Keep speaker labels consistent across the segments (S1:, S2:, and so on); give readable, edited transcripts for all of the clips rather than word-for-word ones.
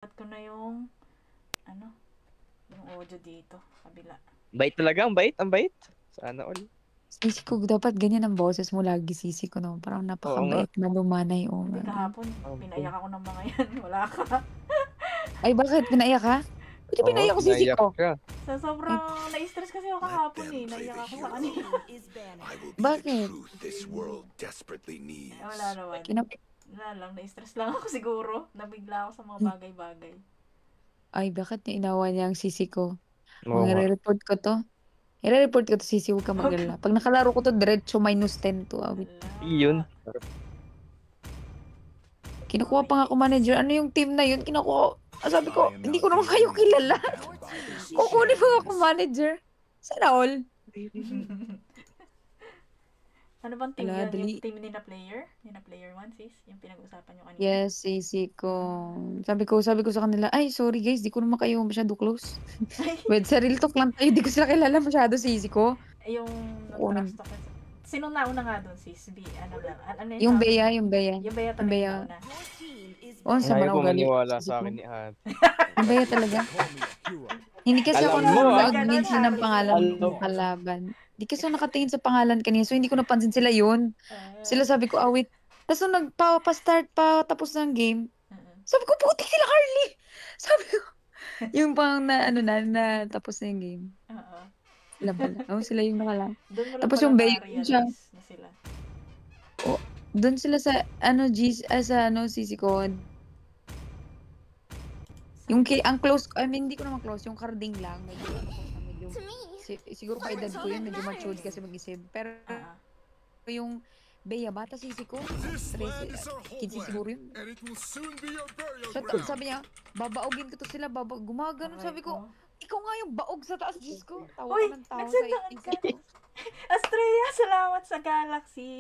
S1: At ko na yung, ano, yung audio dito, kabila.
S2: Bait talaga, ang bait. Sana all.
S3: Sisi ko, dapat ganyan ang boses mo lagi, sisi ko, no? Parang
S2: Oo nga.
S3: napakabait, malumanay, o
S1: Hindi
S3: ano.
S1: kahapon, pinaiyak ako ng mga yan. Wala ka.
S3: Ay, bakit? Pinaiyak ka? Ba't
S2: Oo,
S3: pinaiyak ko, sisi
S2: naiyak
S3: ko?
S2: ka.
S1: Sa sobrang na-stress kasi ako kahapon eh. Naiyak ako sa kanila.
S3: Bakit?
S1: Wala naman. Wala lang, na-stress lang ako siguro. Nabigla ako sa mga bagay-bagay.
S3: Ay, bakit niya inawa niya ang sisi ko?
S2: Oo nga.
S3: Magre-report ko to. I-report ko to, sisi, huwag ka mag-alala. Pag nakalaro ko to, diretso -10 to. Awit.
S2: Iyon.
S3: Kinukuha pa nga ako manager. Ano yung team na yun? Kinukuha. Sabi ko, hindi ko naman kayo kilala. Kukunin mo ako manager. Sana all.
S1: Ano bang team
S3: Ala,
S1: yun?
S3: dali.
S1: Yung team ni na player? Ni na player 1, sis? Yung pinag-usapan nyo kanina?
S3: Yes, sisi ko. Sabi ko sa kanila, ay, sorry guys, di ko naman kayo masyado close. With sarili talk lang tayo, di ko sila kilala masyado, sisi ko.
S1: Yung nag-trash talk. Sinong nauna nga doon, sis? Ano lang? Ano
S3: Yung
S1: tawag?
S3: Bea, yung Bea.
S1: Yung Bea talaga
S3: Bea.
S1: nauna.
S3: Oh, sa
S2: Ayaw ko
S3: ugali.
S2: maniwala
S3: Sisi
S2: sa
S3: ko.
S2: akin ni At.
S3: Yung Bea talaga. Hindi kasi ako
S2: Alam mo,
S3: nanonood
S1: ah.
S3: minsan ng pangalan
S2: Alam
S3: ng kalaban. Di kasi ako nakatingin sa pangalan kanina, so hindi ko napansin sila yun. Sila sabi ko, wait. Tapos nung nagpa-start pa tapos ng game, sabi ko, putik sila Carly! Sabi ko, yung pang na, na tapos na yung game.
S1: Oo.
S3: Sila pala. Sila yung nakala.
S1: Doon mo lang
S3: Tapos
S1: pala
S3: yung Bea, siya.
S1: na-realize na sila.
S3: Doon sila sa, sisi ko. Yung ang close, hindi ko naman close, yung carding lang. Medyo, siguro ka edad ko yun, medyo matured kasi mag-isip. Pero, yung Bea, bata sisi ko, 13, 15 siguro yun. Sabi niya, babaogin ko to sila, gumagano. Sabi ko, ikaw nga yung baog sa taas, Diyos ko. Tawa ko ng tawa sa isip.
S1: Astrea, salamat sa Galaxy.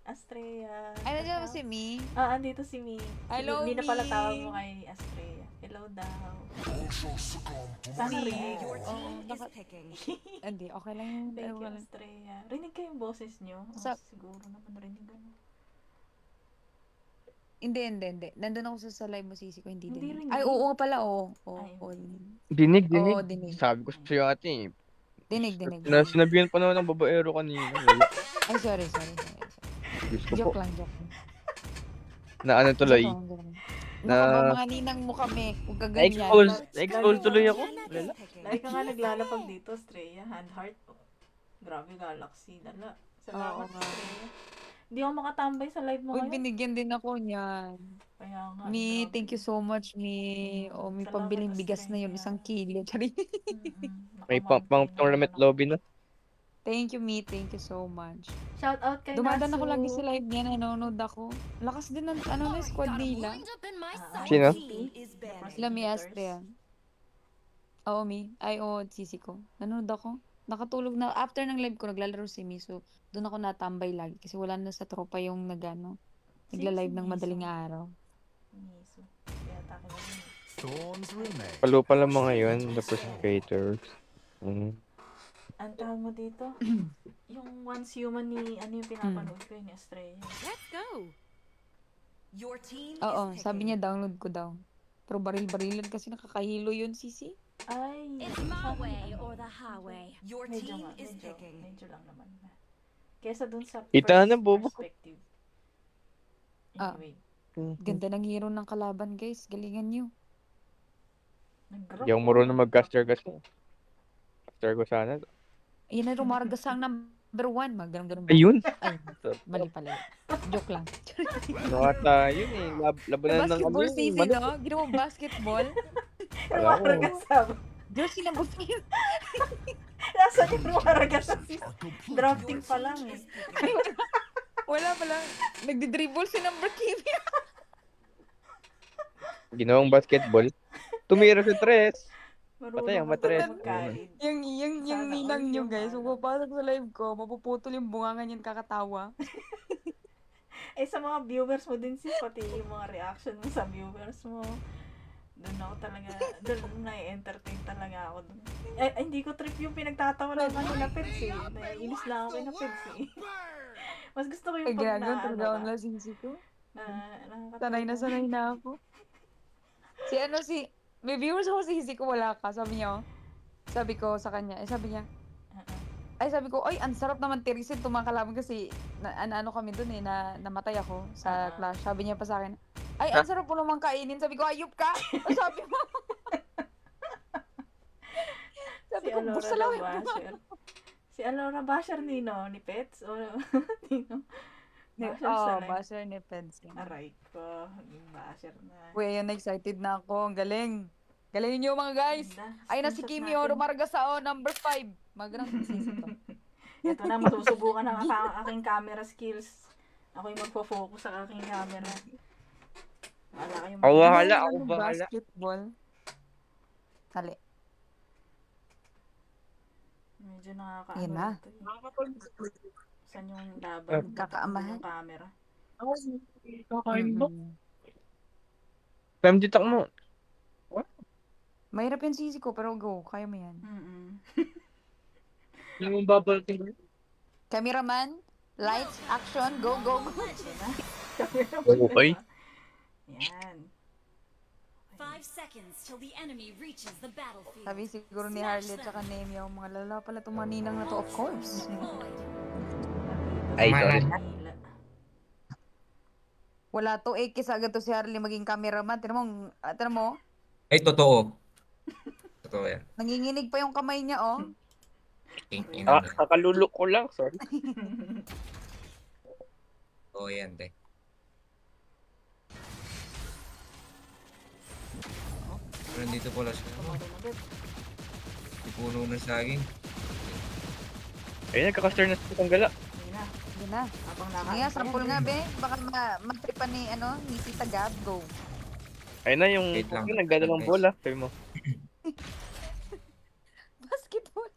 S1: Astrea.
S3: Ay, nandiyan ba si Mi?
S1: Andito si Mi.
S3: Hello,
S1: Mi na pala
S3: Mi.
S1: tawag mo kay Astrea. Hello daw. Sana rinig.
S3: Hindi, okay lang yun.
S1: Thank you, Astrea. Rinig ko yung boses nyo. Siguro naman rinig ano.
S3: Hindi. Nandun ako sa live mo, sisi ko, hindi
S1: Hindi
S3: dinig. Ay, oo nga pala, oo.
S2: Dinig.
S3: Oo, dinig.
S2: Sabi ko sa'yo ate.
S3: Dinig.
S2: Sinabihan pa naman ng babaero kanina.
S3: Ay, sorry. Joke lang.
S2: Na ano tuloy?
S3: Mga ninang mo kami. Huwag ka ganyan.
S2: Na-expose tuloy ako.
S1: Lagi ka nga naglalapag dito, Astrea. Hand heart. Grabe, Galaxy. Salamat, Astrea. Hindi ako makatambay sa live mo ngayon.
S3: Binigyan din ako niyan.
S1: Kaya nga.
S3: Mi, thank you so much, Mi. May pambiling bigas na yun, 1 kilo.
S2: May pang-tournament lobby na.
S3: Thank you, Mi. Thank you so much.
S1: Shout out kay
S3: Dumadaan
S1: Nasu.
S3: ako lagi sa live niya, nanonood ako. Lakas din ng squad nila.
S2: Sino?
S3: Sila Mi Astrea. Oo, Mi. Ay, sisi ko. Nanonood ako. Nakatulog na. After ng live ko, naglalaro si Mi. So, doon ako natambay lagi. Kasi wala na sa tropa yung nagla-live ng madaling araw.
S1: Miso. Kaya tako
S2: Palo pala mga yun, the perspecators.
S1: Ang tawag mo dito? Yung Once Human ni, ano yung pinapanood ko yun, ni Astrea.
S4: Let's go! Your team
S3: Oo, sabi niya download ko daw. Pero baril-barilan kasi nakakahilo yun, sisi.
S1: Ay,
S4: It's my way or the highway. Your
S1: medyo
S4: team is
S1: medyo
S4: picking.
S1: lang naman. Kesa dun sa
S2: Ita na,
S1: first
S2: bobo.
S1: perspective. Anyway.
S3: Ganda ng hero ng kalaban, guys. Galingan nyo.
S2: Hindi ako marunong mag-caster kasi. Caster ko sana.
S3: Ayan na, Rumargasang number 1. Ganun.
S2: Ayun!
S3: Ay, mali pala yun. Joke lang.
S2: Nakata, yun eh. Labanan ng
S3: Basketball season, no? Ginawa basketball.
S1: Rumaragasam.
S3: Diyos, sinabot yun.
S1: Nasaan yung rumaragasam? Drafting pa lang eh.
S3: Wala pala. Nagdi-dribble si number Kimi.
S2: Ginawang basketball. Tumira sa tres. Patay ang matres.
S3: Yung ninang nyo, guys. Kung papasok sa live ko, mapuputol yung bungangan yan, kakatawa.
S1: Sa mga viewers mo din sis, pati yung mga reaction mo sa viewers mo. Doon ako talaga, doon na-entertain talaga ako doon. Hindi ko trip yung pinagtatawa ng na Peds eh. Naiinis lang ako kay na Peds eh. Mas gusto ko yung pag
S3: talaga ang lasingsi ko. Sanay na ako. May viewers ako si Hisi ko wala ka. Sabi niya, sabi ko sa kanya, sabi niya, sabi ko, ay, ang sarap naman tirisin tumakalaban kasi ano kami dun namatay ako sa clash. Sabi niya pa sa akin, ay, ang sarap mo naman kainin. Sabi ko, ayup ka. Sabi mo. Sabi ko,
S1: Alora
S3: buksa
S1: daw
S3: lang.
S1: basher. Si Alora basher Nino, ni Pets? O Nino? Basher sa live.
S3: Basher ni Peds.
S1: Aray ko, naging basher na.
S3: Uy, ayun, excited na ako. Ang galing. Galing niyo mga guys. Ay na si Kimi Oro Margasao, number 5. Magrang sisi to.
S1: Ito na, masusubukan ang aking camera skills. Ako yung magpo-focus sa aking camera. Wala kayong
S2: Ako bahala,
S3: Ano,
S2: ako bahala.
S3: Basketball. Hali.
S1: Medyo nakakaano
S3: Yan na.
S1: ito eh. Saan yung laban?
S3: Kakaamahan.
S1: Yung camera.
S2: Kakain mo.
S3: Mm-mm.
S2: Time ditak mo.
S3: Mahirap yung sisi ko, pero go. Kaya mo yan.
S2: Hindi mo babalating.
S3: Cameraman, lights, action, go, go, go.
S1: Camera
S2: Okay.
S1: Yan.
S4: 5 seconds till the enemy reaches the battlefield.
S3: Sabi siguro ni Harley at saka Nemi, yung mga lala pala itong maninang na to, of course.
S2: Ay, sorry.
S1: Manila.
S3: Wala to, kisa agad to si Harley maging cameraman. Tinan mo,
S5: Ay, totoo. Totoo yan.
S3: nanginginig pa yung kamay niya, oh.
S2: Kakalulok ko lang, sorry.
S5: Totoo yan, te. Nandito pala siya. Puno ng saging.
S2: Ayun, nagkakaster na sa gala.
S1: Yun na.
S3: Yun na.
S1: Habang
S3: Sige nga, sample nga, be. Baka matripan ni Tita Gab, go.
S2: Ayun na yung
S5: Wait lang.
S2: nagdadalang bola. Sabi mo.
S3: Basketball.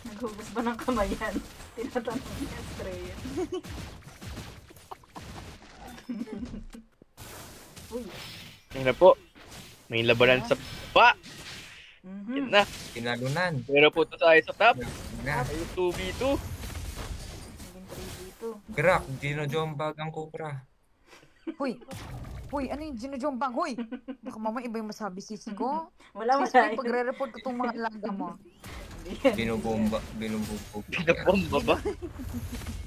S1: Naghugas ba ng kamay yan? Tinatanong niya, Stray. Uy.
S2: Ayun na po. May labanan sa baba. Yan na.
S5: Tinalunan.
S2: Pero po ito tayo sa top.
S5: Na.
S2: Ayun, 2v2.
S1: Naging 3v2.
S5: Grak, dinojombag ang kupra.
S3: Huy, ano yung ginujombang? Huy! Baka mama iba yung masabi sisi ko.
S1: Wala
S3: Sisi ko
S1: wala.
S3: yung pagre-report ko itong mga alaga mo.
S5: Binubomba. Binubugbog.
S2: Pinapomba ba?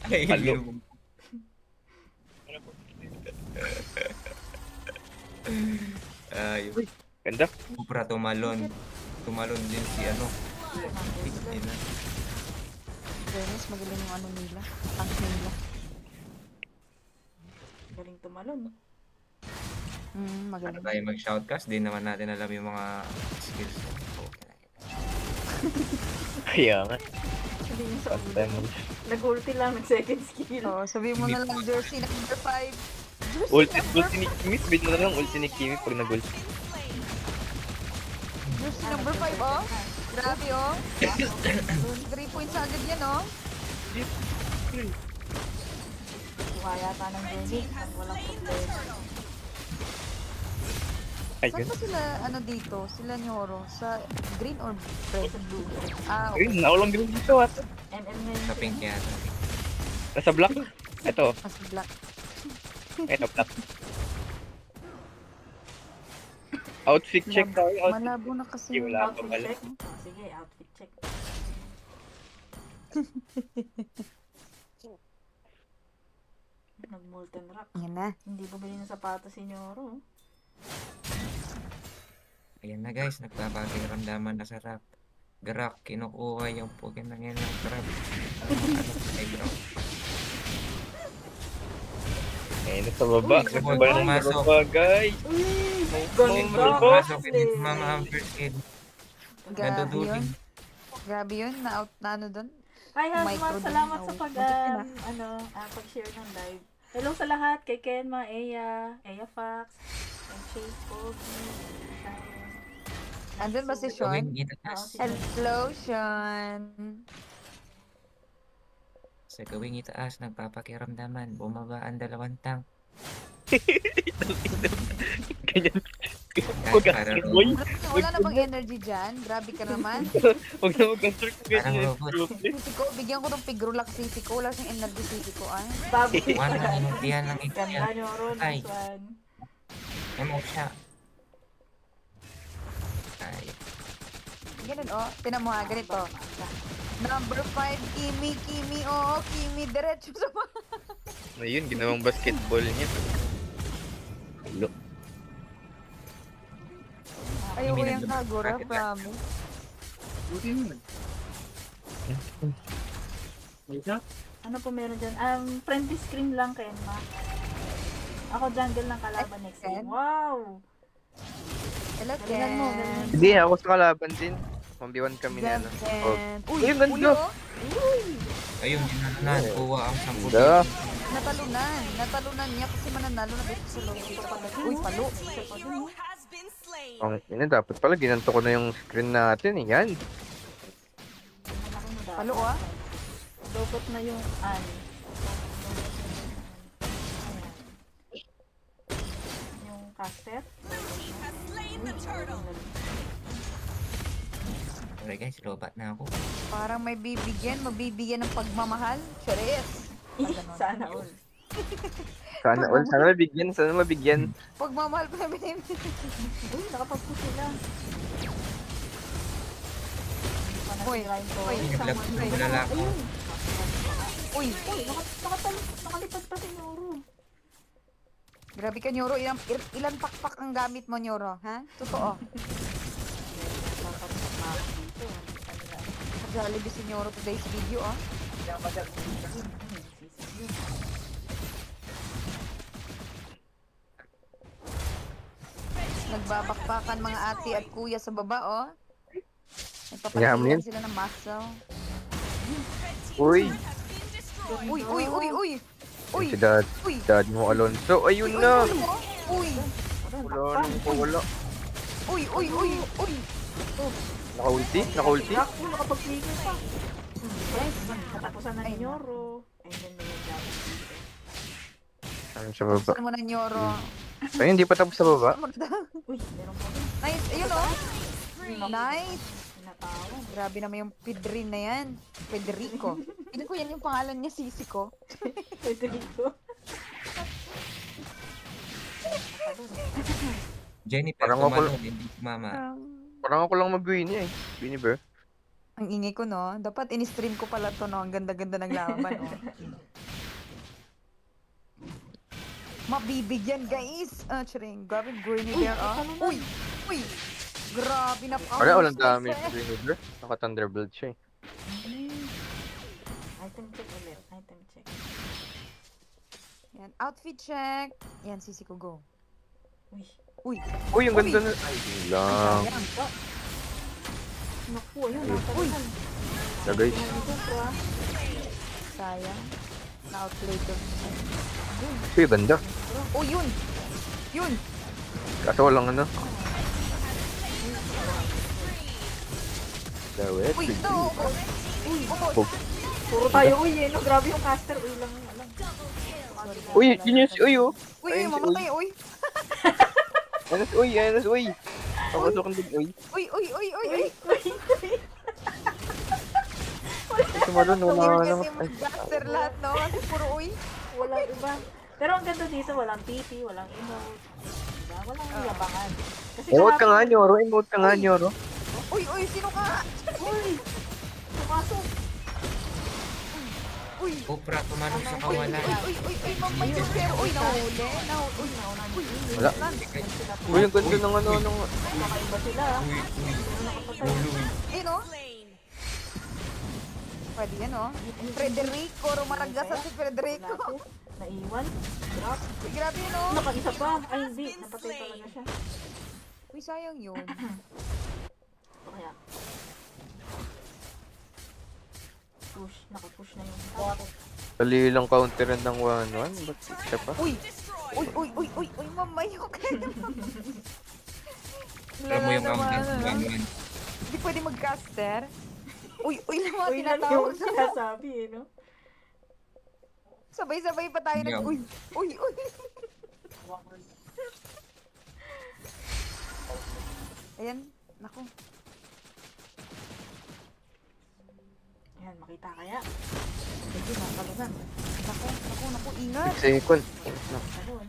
S5: Ay,
S2: Halo.
S5: binubugbog. Ay,
S2: Ganda.
S5: kupra tumalon. Tumalon din si ano. Ina.
S3: Dennis, magaling yung ano nila. Tank nila.
S1: Galing tumalon.
S5: Ano
S3: Magaling.
S5: tayo mag-shoutcast? Di naman natin alam yung mga skills.
S2: Kaya nga.
S1: Hindi niya sa
S2: Last
S1: ulo.
S2: time.
S1: Nag-ulti lang, nag-second skill.
S3: So, sabihin mo na lang jersey number 5.
S2: Ulti ni Kimi. Sabihin mo na lang ulti ni Kimi pag nag-ulti.
S3: Jersey number 5, oh. Grabe, oh. 3 points agad yan, oh.
S1: Kuha yata ng Jenny. Ang walang problema.
S3: Saan
S2: Ayun.
S3: ba sila, dito? Sila ni Horo? Sa green or red?
S1: Sa blue.
S3: Ah, okay.
S2: Ayun, naulang din dito at.
S1: MM ngayon.
S5: Sa pink yata.
S2: Nasa black. Ito.
S3: Mas black.
S2: Ito, black. Outfit check tayo. Outfit.
S3: Malabo na kasi.
S2: Hindi, wala pa
S1: Outfit
S2: pala.
S1: check. Oh, sige, outfit check. Nag-molten rock.
S3: Yan na.
S1: Hindi bumili ng sapatos si Nyoro.
S5: Ayan na guys, nagpapakiramdaman na sarap. Grak, kinukuha yung pukin ng yan ng trap. Ay bro.
S2: Ayun, nasa baba.
S5: Uy,
S2: Nasa baba ng
S5: pumasok.
S2: baba, guys.
S1: Galing
S2: Oh,
S1: ka.
S5: Masok din mga first aid.
S3: Grabe
S5: Naduduling.
S3: yun. Grabe yun. Na ano doon?
S1: Hi,
S3: Micro
S1: Hasmat.
S3: din.
S1: Salamat sa
S3: Oh,
S1: pag,
S3: muntik na.
S1: pag-share ng live. Hello sa lahat. Kay Kenma, Eya Fox, and Chase Pogi.
S3: Andun ba si
S5: Gawing
S3: Sean?
S5: itaas.
S3: Hello, Sean.
S5: Sa gawing itaas, nagpapakiramdaman. Bumaba ang 2 tank.
S2: Ganyan. Huwag ka
S5: Parang
S2: boy.
S3: Wala na bang energy dyan? Grabe ka naman.
S2: Huwag na mag-caster kung
S5: Parang
S2: ganyan.
S5: robot.
S3: Sisi ko, bigyan ko ng pigrulak sisi ko. Wala siyang energy sisi ko, ah.
S1: Babi.
S5: One na inuntihan ng
S1: Ganda
S5: ikyan.
S1: nyo ron.
S5: Ay.
S1: Nice one.
S5: Emote siya. Ay.
S3: Ganun, oh. Tinan mo ha, ganito. Number 5, Kimi, oo, Kimi, diretso sa
S2: Ayun, ginawang basketball niya. Hello.
S3: Ayaw ko
S5: Kimi
S3: yung Kagura,
S5: nag-
S3: promise.
S1: Ano po meron dyan? Friendly screen lang kay Emma. Ako jungle ng kalaban next
S3: Ken?
S1: game. Wow!
S3: Hello,
S1: Galingan mo,
S3: Ken.
S1: galingan.
S2: Hindi, ako sa kalaban din. 1v1 kami na. ano. Oh.
S3: Ken.
S2: Uy, ang ganda.
S3: oh.
S5: Ayun, dinanan. Kuha ang 10
S2: Ganda.
S3: Natalunan. Natalunan niya kasi mananalo na dito sa lobby. Uy, palo.
S2: Ang ina, dapat pala ginanto ko na yung screen natin. Yan.
S3: Palo, ah.
S1: Dapat na yung yung caster.
S5: Sorry guys, lobat na ako.
S3: Parang may mabibigyan ng pagmamahal. Charis.
S1: Sana all.
S2: Sana mabigyan, sana mabigyan.
S3: Pagmamahal pa na binibigyan.
S1: Uy, nakapagpo sila.
S3: Uy, uy,
S5: Nag-vlog ng lalaki.
S3: Uy,
S1: Nakalipad pa si Noro.
S3: grabe ka, Nyoro. Ilan pakpak ang gamit mo, Nyoro? Ha? Totoo. Jollibee si Nyoro today's video, ah. Nagbabakbakan mga ate at kuya sa baba, oh.
S2: Yaman
S3: Nagpapalitan sila ng muscle.
S2: Uy,
S3: Uy, uy, uy, uy! Uy!
S2: si dad
S3: Uy!
S2: mo Alonso. Ayun na.
S3: Uy!
S2: Wala nang wala.
S3: Uy, uy, uy, uy!
S2: Naka-ulti? Naka-ulti?
S1: Ako, nakapag-trigger pa. Yes, katapusan na ni Noro. And then may job.
S2: Ano sa baba?
S3: Saan mo na, Nyoro?
S2: Ay, hindi pa tapos sa baba.
S1: Uy, meron pa rin.
S3: Nice! Ayun, oh! Nice!
S1: Pinatawan.
S3: Grabe naman yung Pedrin na yan. Federico. Hindi ko yan yung pangalan niya, sisi ko.
S1: Pwede dito.
S5: Jennifer,
S2: Parang ako-
S5: tumalon, hindi mama.
S2: Parang ako lang mag-win eh. Winnie Bear.
S3: Ang ingay ko, no? Dapat in-stream ko pala to, no? Ang ganda-ganda ng laban, no? Mabibigyan, guys! Ah, charing. Grabe, Gurney there, ah. Uy! Uy! Grabe na pa.
S2: Wala, walang damage si Winnie Bear. Naka-Thunderbolt siya eh.
S1: Item check ulit. Item check.
S3: Yan, outfit check. Yan, sisi ko, go.
S1: Uy.
S3: Uy!
S2: Uy, ang ganda na. Ay, yun lang.
S3: Sayang.
S1: Naku, ayun. Nakatalunan.
S2: Yeah, guys.
S3: Sayang. Na-outplay ko.
S2: Uy, ganda.
S3: Oh, yun! Yun!
S2: Kaso walang ano. Dawet.
S3: Uy, ito! Uy!
S2: Oh.
S1: Puro tayo, uy, eh, no? Grabe yung caster. Uy, lang.
S2: Uy, yun yung uy oh.
S3: Uy,
S2: Ayun si
S3: mamatay, uy!
S2: Ayan uy. Papasok ang dig, uy.
S3: Uy, uy, uy, uy, uy!
S2: Sumalon, wala
S3: Weird
S2: naman.
S3: kasi mag-gaster lahat, no? Kasi puro uy.
S1: Walang iba. Pero ang ganda dito, walang TP, walang emote. Diba? Walang yabangan. Kasi
S2: Emote ka nga,
S1: kahapon-
S2: Nyoro. Emote ka nga, Nyoro.
S3: Uy, uy, sino ka?
S1: Uy! Pumasok!
S3: Uy!
S5: Opera, tumalon sa
S3: Uy,
S5: kawalan.
S3: uy, uy, uy, mamay yung pero. Uy, nahuli. Uy, uy,
S2: Wala. Uy, ang ganda ng ano, nung...
S1: Kakaiba sila.
S5: Uy, uy,
S1: Nakapatay.
S5: uy.
S3: eh, no? Pwede yan, no? Federico, rumaragasat si Federico.
S1: Lapis. Naiwan. Drop.
S3: Uy, grabe yun, no?
S1: Nakaisa pa. Ay, hindi. Napatay talaga siya.
S3: Uy, sayang yun.
S1: O kaya. Push. Nakapush na yung tao.
S2: Dali lang counteran ng 1-1. Ba't siya pa?
S3: Uy! Uy, uy, uy, uy, uy, mamayo ka na.
S5: Alam mo yung counter, ganyan.
S3: Hindi pwede mag-caster. Uy, uy, lang mga
S1: Uy, lang
S3: tinatawag
S1: yung
S3: sa
S1: sinasabi eh, no?
S3: Sabay-sabay pa tayo
S5: Yeah.
S3: Uy, uy, uy. yan. Naku.
S1: Ayan, makita kaya.
S3: Sige, nakalunan. Naku, ingat.
S2: 6 second.
S1: Talon.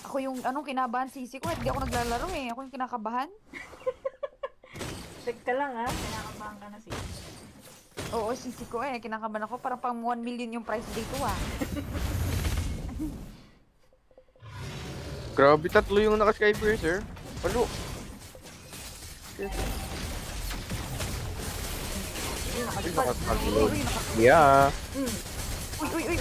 S3: Ako yung, kinabahan sisi ko. Hindi ako naglalaro eh. Ako yung kinakabahan.
S1: Check ka lang ha. Kinakabahan ka na siya.
S3: Oo, sisi ko eh. Kinakabahan ako. Parang pang 1 million yung price dito ah.
S2: Grabe, 3 yung naka-Skypiercer. Palo. Ay, nakatalo. Yeah.
S3: Uy. Uy.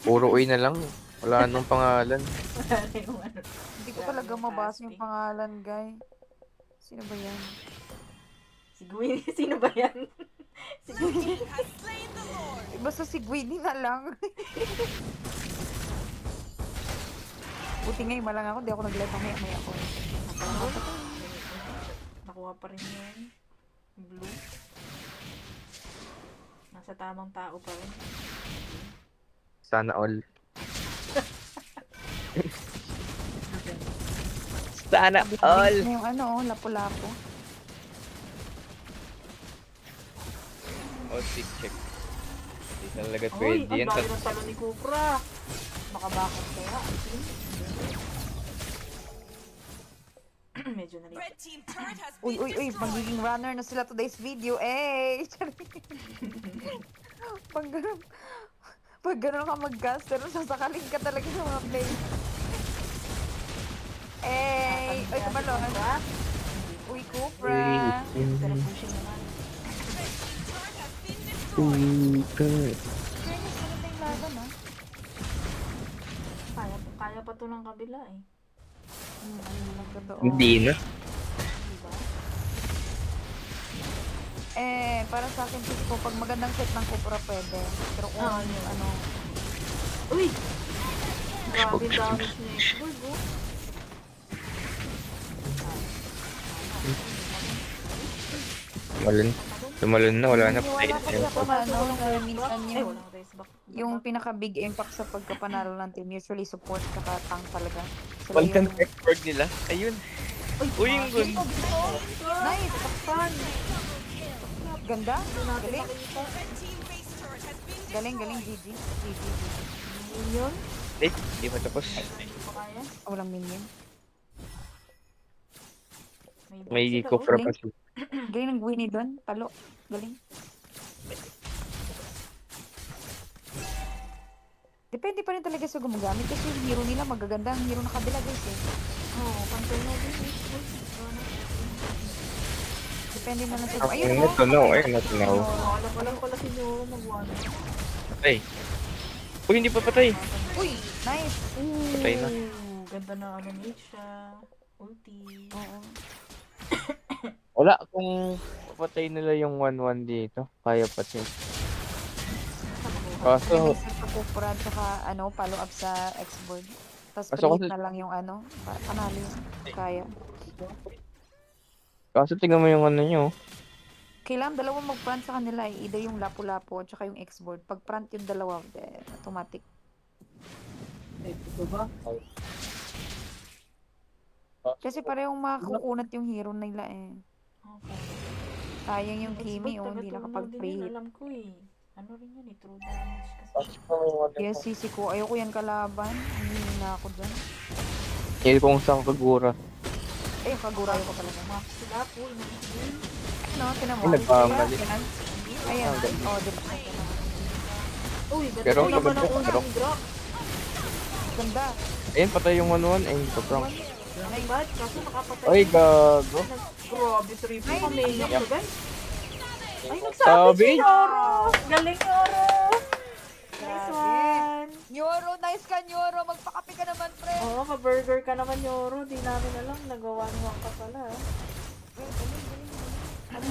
S2: Puro uy na lang. Wala nang pangalan.
S1: Wala na yung ano.
S3: Hindi ko talaga mabasa yung pangalan, guy. Sino ba yan?
S1: Si Gwen. Sino ba yan? Si Gwen.
S3: Basta si Gwynny na lang. Buti ngayon malang ako, di ako nag-live mamaya ako.
S1: Nakuha pa rin yun. Blue. Nasa tamang tao pa rin.
S2: Sana all. Sana all.
S3: Yung lapu-lapu.
S2: Oh, stick check. Hindi talaga
S1: Uy,
S2: pwede
S1: ang
S2: yan.
S1: dami ng talo ni Kukra. Makabakot kaya. Medyo nalito.
S6: Red team turret has
S3: Uy,
S6: been
S3: magiging runner na sila today's video. Eh! Pag gano'n ka mag-caster, sasakaling ka talaga sa mga play. Eh! Uy, kabalon. Uy, Kupra.
S1: Pero pushing naman.
S3: Fairness, maganda yung laban, ah.
S1: Kaya pa to ng kabila eh.
S2: Hindi na.
S1: Diba?
S3: Para sa akin, ko pag magandang set ng Kupra pwede. Pero kung
S1: Uy! Grabe yung damage niya eh. Uy, go.
S2: Tumalon na, wala na.
S3: Wala kasi ako minsan
S1: Ay, walang race back.
S3: yung pinaka-big impact sa pagkapanalo ng team, usually support saka tank talaga. Sila
S2: Balikan
S3: yung...
S2: expert nila. Ayun. Uy, yung gun.
S3: Nice! Takpan! Ganda? Galing? Galing, GG.
S1: Yun?
S2: Hindi pa tapos.
S1: Hindi pa kaya?
S3: Walang minion.
S2: May
S1: sila,
S2: Kufra
S3: oh.
S2: pa siya.
S3: Galing ng Gwynny doon. Talo. Galing. Depende pa rin talaga sa gumagamit kasi yung hero nila magaganda. Ang hero na kabila guys eh.
S1: Oo, pantay na din.
S3: Depende na lang sa...
S2: Ayun,
S3: Ayun
S2: ito no. Ayun, ito no.
S1: Alam pala si Nyo mag-one.
S2: Patay. Uy, hindi pa patay.
S3: Uy! Nice!
S2: Patay na.
S1: Ganda na animate siya. Ulti.
S3: Oo.
S2: Wala, kung papatay nila yung 1-1 dito, kaya pa siya. Kaso,
S3: May set sa Kupra tsaka follow up sa X-board. Tapos
S2: Kaso
S3: pre-hit
S2: kasi-
S3: na lang yung panalo yun. Kaya.
S2: tingnan mo yung ano nyo.
S3: Kailangan dalawang mag-front sa kanila eh. Either yung lapu-lapu at saka yung X-board. Pag front yung dalawa, automatic. Kasi parehong makakukunat yung hero nila eh.
S1: Okay.
S3: Sayang yung Kimi hindi
S1: Taga-tunog
S3: nakapag-pre-hit.
S1: din, alam ko eh. Ano rin yun eh, true damage kasi.
S3: Kaya sisi ko, ayoko yan kalaban. Hindi na ako dyan.
S2: Hindi kung saan kagura.
S3: Eh, kagura ko talaga.
S1: Max sila po, inang
S3: No, tinamo.
S2: Ay, nagkamali.
S3: Ayan. Oh, di ba?
S1: Uy, ganda
S2: Pero-
S1: naman ang
S2: pero-
S1: unang drop.
S3: Ganda.
S2: Ayun, patay yung 1-1. Ayun, sobrang.
S1: Ay, bad, kaso nakapatay.
S2: Ay, gago.
S1: Grabe, triple kamenya ko, guys. Ay, nagsabi
S2: Sabi.
S1: si Yoro. Galing, Yoro. Nice
S3: Grabe.
S1: one.
S3: Nyoro, nice ka, Nyoro. Magpakape ka naman, pre.
S1: Oo, ka-burger ka naman, Yoro. Di namin alam, nagawa-nuwang ka pala.
S3: Ano?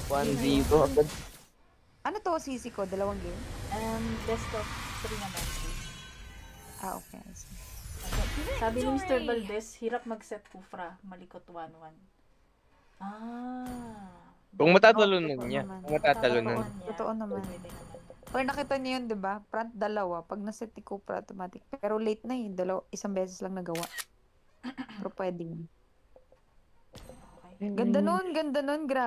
S2: 1-0 agad.
S3: Ano to, sisi ko? Dalawang game?
S1: Best of 3 naman.
S3: Ah, okay. I see.
S1: Sabi ni Mr. Valdez, hirap mag-set Kufra, malikot 1-1. Ah.
S2: Kung matatalunan
S3: Totoo
S2: niya.
S3: naman.
S2: Kung matatalunan.
S1: Matatalunan niya.
S3: Totoo naman.
S1: Pwede naman.
S3: Or nakita niyo yun, di ba? Front dalawa. Pag naset ni Cupra, automatic. Pero late na yun. Isang beses lang nagawa. Pero pwedeng.
S1: Okay.
S3: Ganda nun, grabe.